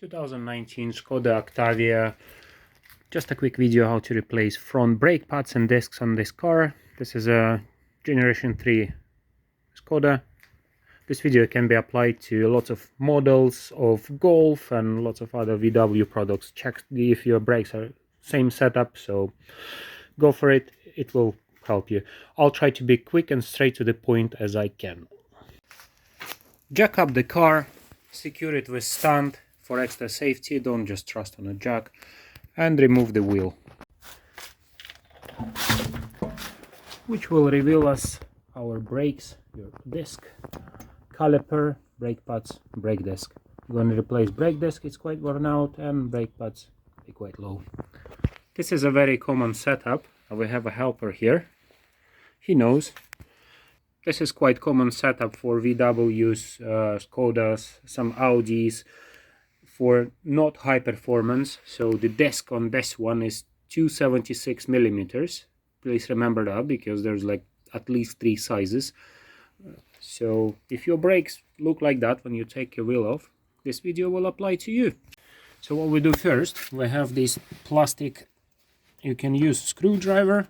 2019 Skoda Octavia. Just a quick video how to replace front brake pads and discs on this car. This is a generation 3 Skoda. This video can be applied to lots of models of Golf and lots of other VW products. Check if your brakes are same setup, so go for it. It will help you. I'll try to be quick and straight to the point as I can. Jack up the car, secure it with stand for extra safety. Don't just trust on a jack, and remove the wheel, which will reveal us our brakes, your disc, caliper, brake pads, brake disc. We're going to replace brake disc, it's quite worn out, and brake pads are quite low. This is a very common setup. We have a helper here. He knows. This is quite common setup for VWs, Skodas, some Audis, for not high performance. So the disc on this one is 276 millimeters. Please remember that, because there's like at least 3 sizes. So if your brakes look like that when you take your wheel off, this video will apply to you. So what we do first, we have this plastic, you can use screwdriver.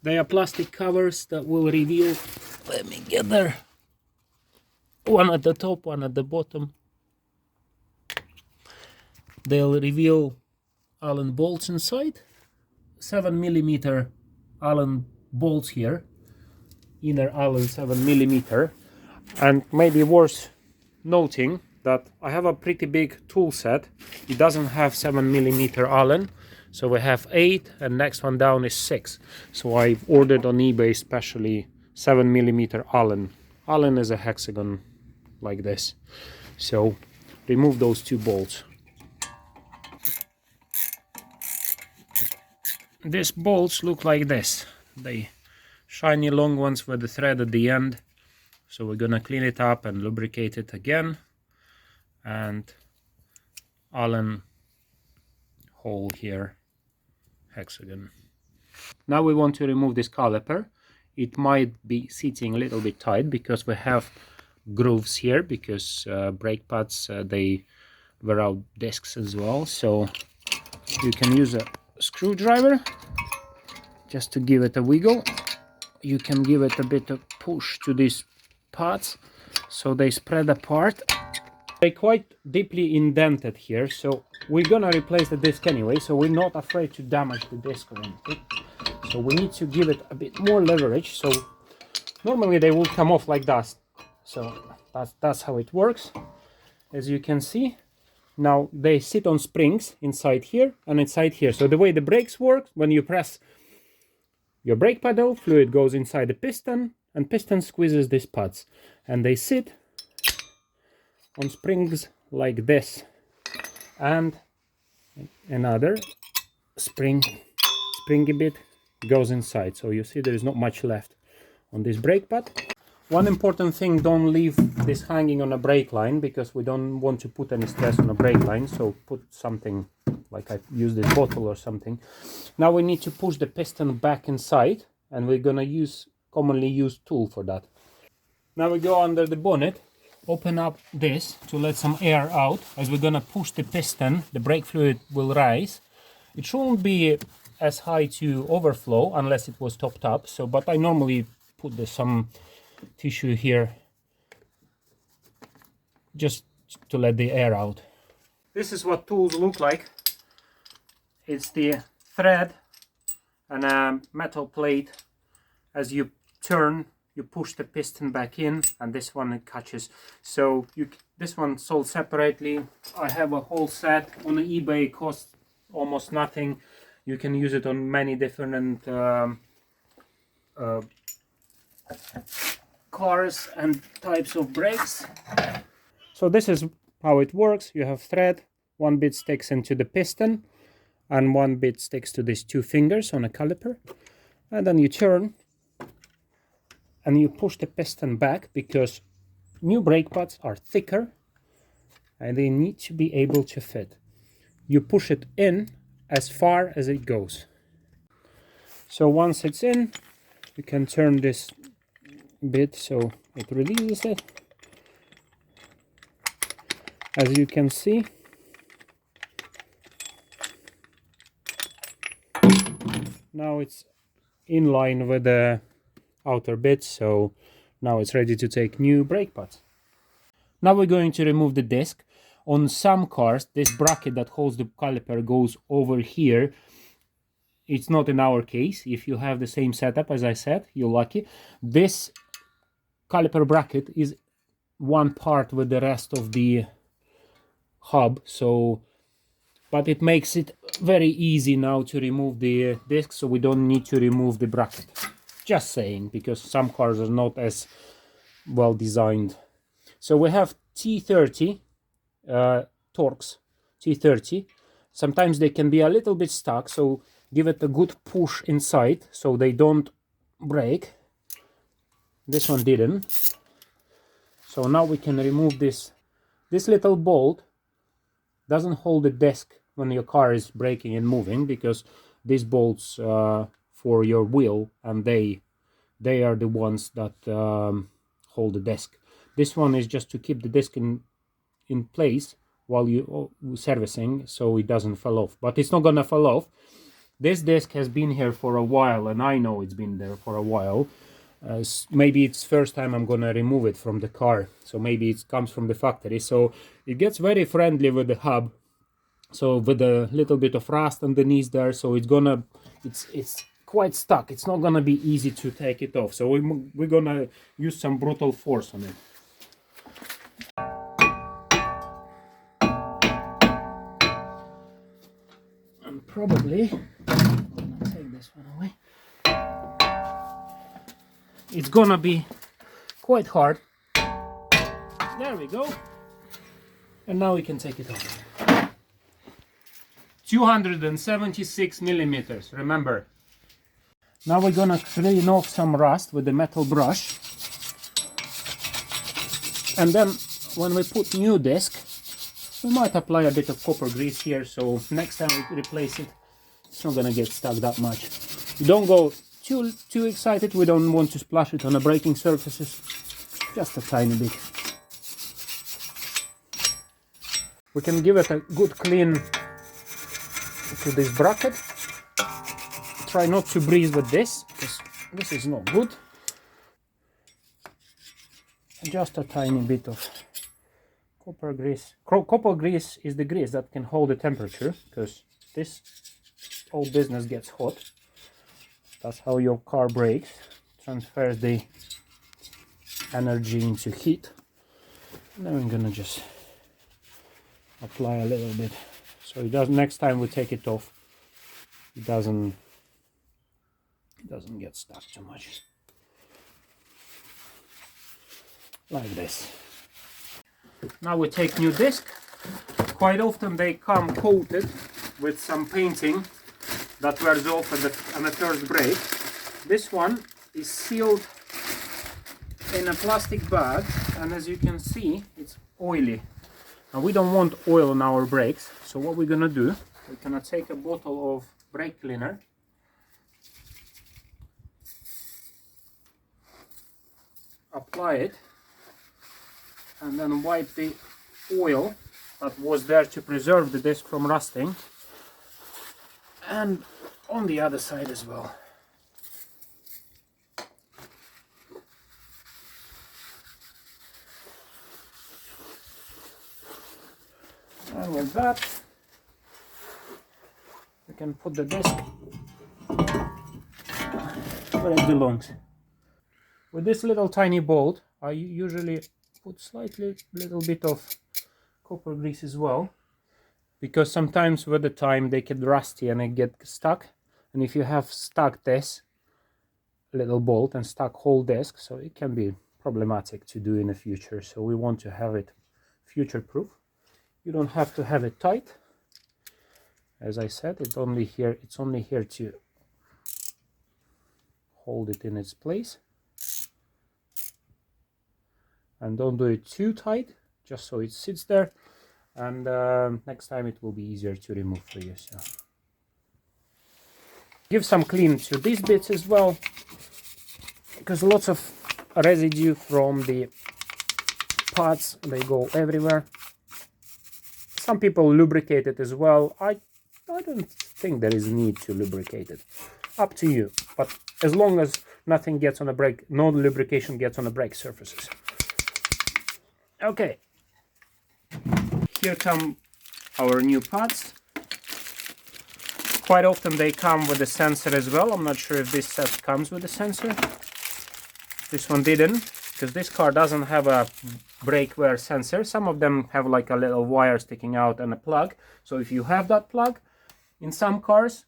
They are plastic covers that will reveal, let me get there, one at the top, one at the bottom. They'll reveal Allen bolts inside, 7 millimeter Allen bolts here, inner Allen 7 millimeter. And maybe worth noting that I have a pretty big tool set. It doesn't have 7 millimeter Allen, so we have 8, and next one down is 6. So I ordered on eBay especially 7 millimeter Allen. Allen is a hexagon like this. So remove those 2 bolts. These bolts look like this. They shiny long ones with the thread at the end. So we're gonna clean it up and lubricate it again. And Allen hole here, hexagon. Now we want to remove this caliper. It might be sitting a little bit tight because we have grooves here, because brake pads, they wear out discs as well. So you can use a screwdriver just to give it a wiggle. You can give it a bit of push to these pads so they spread apart. They're quite deeply indented here, so we're gonna replace the disc anyway, so we're not afraid to damage the disc or anything. So we need to give it a bit more leverage. So normally they will come off like that. So that's how it works. As you can see, now they sit on springs inside here and inside here. So the way the brakes work, when you press your brake pedal, fluid goes inside the piston, and piston squeezes these pads, and they sit on springs like this, and another springy bit goes inside. So you see there is not much left on this brake pad. One important thing, don't leave this hanging on a brake line, because we don't want to put any stress on a brake line. So put something like I use this bottle or something. Now we need to push the piston back inside, and we're gonna use commonly used tool for that. Now we go under the bonnet, open up this to let some air out. As we're gonna push the piston, the brake fluid will rise. It shouldn't be as high to overflow unless it was topped up. So, but I normally put some tissue here just to let the air out. This is what tools look like. It's the thread and a metal plate. As you turn, you push the piston back in, and this one it catches. So this one sold separately. I have a whole set on eBay. It costs almost nothing. You can use it on many different cars and types of brakes. So this is how it works. You have thread, one bit sticks into the piston, and one bit sticks to these 2 fingers on a caliper, and then you turn and you push the piston back, because new brake pads are thicker and they need to be able to fit. You push it in as far as it goes. So once it's in, you can turn this bit so it releases it, As you can see, now it's in line with the outer bits, so now it's ready to take new brake pads. Now we're going to remove the disc. On some cars, this bracket that holds the caliper goes over here. It's not in our case. If you have the same setup, as I said, you're lucky. This caliper bracket is one part with the rest of the hub, so but it makes it very easy now to remove the disc, so we don't need to remove the bracket. Just saying, because some cars are not as well designed. So we have T30 Torx T30. Sometimes they can be a little bit stuck, so give it a good push inside so they don't break. This one didn't. So now we can remove this little bolt. Doesn't hold the disc when your car is braking and moving, because these bolts for your wheel, and they are the ones that hold the disc. This one is just to keep the disc in place while you servicing, so it doesn't fall off. But it's not gonna fall off. This disc has been here for a while, and I know it's been there for a while. Maybe it's first time I'm gonna remove it from the car, so maybe it comes from the factory. So it gets very friendly with the hub, so with a little bit of rust underneath there, so it's quite stuck. It's not gonna be easy to take it off, so we're gonna use some brutal force on it. And probably I'm gonna take this one away. It's gonna be quite hard. There we go. And now we can take it off. 276 millimeters, remember. Now we're gonna clean off some rust with the metal brush. And then when we put new disc, we might apply a bit of copper grease here, so next time we replace it, it's not gonna get stuck that much. You don't go too excited. We don't want to splash it on the braking surfaces, just a tiny bit. We can give it a good clean to this bracket. Try not to breathe with this, because this is not good. Just a tiny bit of copper grease. Copper grease is the grease that can hold the temperature, because this whole business gets hot. That's how your car brakes, transfers the energy into heat. And then we're gonna just apply a little bit, so it does. Next time we take it off, it doesn't get stuck too much, like this. Now we take new disc. Quite often they come coated with some painting that wears off on the first brake. This one is sealed in a plastic bag, and as you can see, it's oily. Now we don't want oil on our brakes, so what we're gonna do, we're gonna take a bottle of brake cleaner, apply it, and then wipe the oil that was there to preserve the disc from rusting, and on the other side as well. And with that, we can put the disc where it belongs. With this little tiny bolt, I usually put little bit of copper grease as well, because sometimes with the time they get rusty and it get stuck. And if you have stuck this little bolt and stuck whole disc, so it can be problematic to do in the future. So we want to have it future proof. You don't have to have it tight. As I said, it's only here to hold it in its place. And don't do it too tight, just so it sits there, and next time it will be easier to remove for you. So give some clean to these bits as well, because lots of residue from the parts, they go everywhere. Some people lubricate it as well. I don't think there is need to lubricate it. Up to you. But as long as nothing gets on the brake, no lubrication gets on the brake surfaces. Okay. Here come our new pads. Quite often they come with a sensor as well. I'm not sure if this set comes with a sensor. This one didn't, because this car doesn't have a brake wear sensor. Some of them have like a little wire sticking out and a plug. So if you have that plug, in some cars,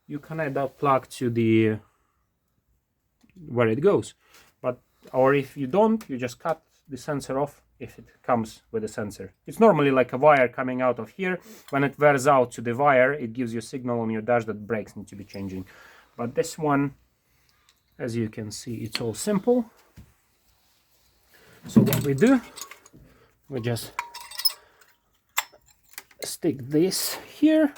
you connect that plug to the where it goes. Or if you don't, you just cut the sensor off if it comes with a sensor. It's normally like a wire coming out of here. When it wears out to the wire, it gives you a signal on your dash that brakes need to be changing. But this one, as you can see, it's all simple. So what we do, we just stick this here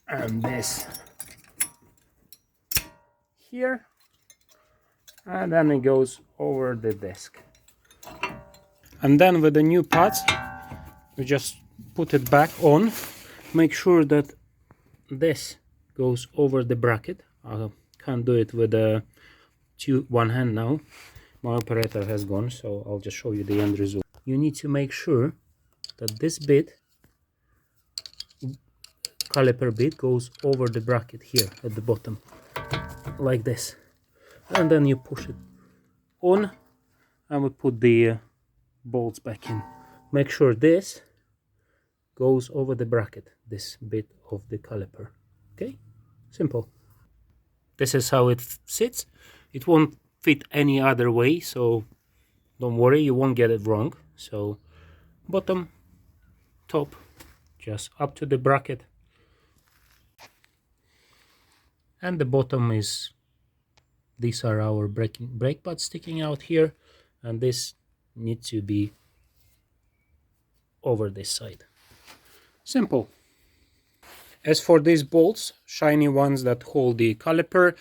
and this here, and then it goes over the disc. And then with the new pads, we just put it back on. Make sure that this goes over the bracket. I can't do it with one hand now. My operator has gone, so I'll just show you the end result. You need to make sure that this bit, caliper bit, goes over the bracket here at the bottom, like this. And then you push it on, and we put the bolts back in. Make sure this goes over the bracket, this bit of the caliper. Okay, simple. This is how it sits. It won't fit any other way, so don't worry, you won't get it wrong. So bottom, top, just up to the bracket, and the bottom is, these are our brake pads sticking out here, and this needs to be over this side. Simple. As for these bolts, shiny ones that hold the caliper,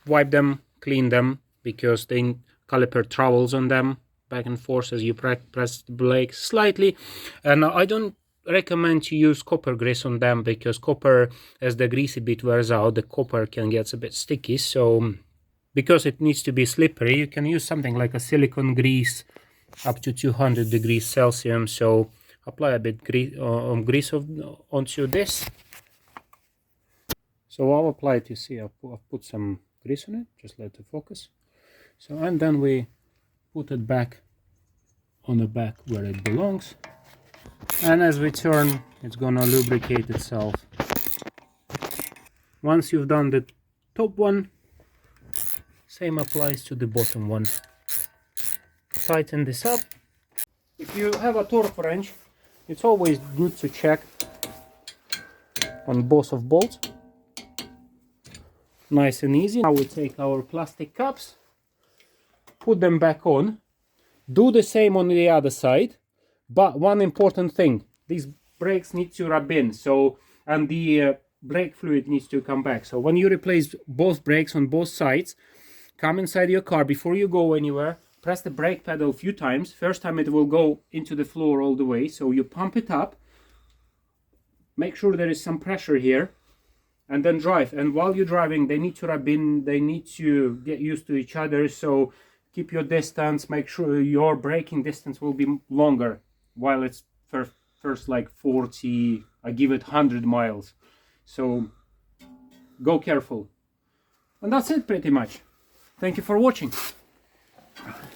wipe them, clean them, because the caliper travels on them back and forth as you press the brake slightly. And I don't recommend to use copper grease on them, because copper, as the greasy bit wears out, the copper can get a bit sticky. So because it needs to be slippery, you can use something like a silicone grease up to 200 degrees Celsius. So apply a bit grease onto this. So I'll apply it, you see, I've put some grease on it, just let it focus. So, and then we put it back on the back where it belongs. And as we turn, it's gonna lubricate itself. Once you've done the top one, same applies to the bottom one. Tighten this up. If you have a torque wrench, it's always good to check on both of bolts. Nice and easy. Now we take our plastic caps, put them back on. Do the same on the other side. But one important thing, these brakes need to rub in, so, and the brake fluid needs to come back. So when you replace both brakes on both sides, come inside your car before you go anywhere, press the brake pedal a few times. First time it will go into the floor all the way, so you pump it up, make sure there is some pressure here, and then drive. And while you're driving, they need to rub in, they need to get used to each other, so keep your distance, make sure your braking distance will be longer. While it's first like 40, I give it 100 miles. So go careful. And that's it pretty much. Thank you for watching.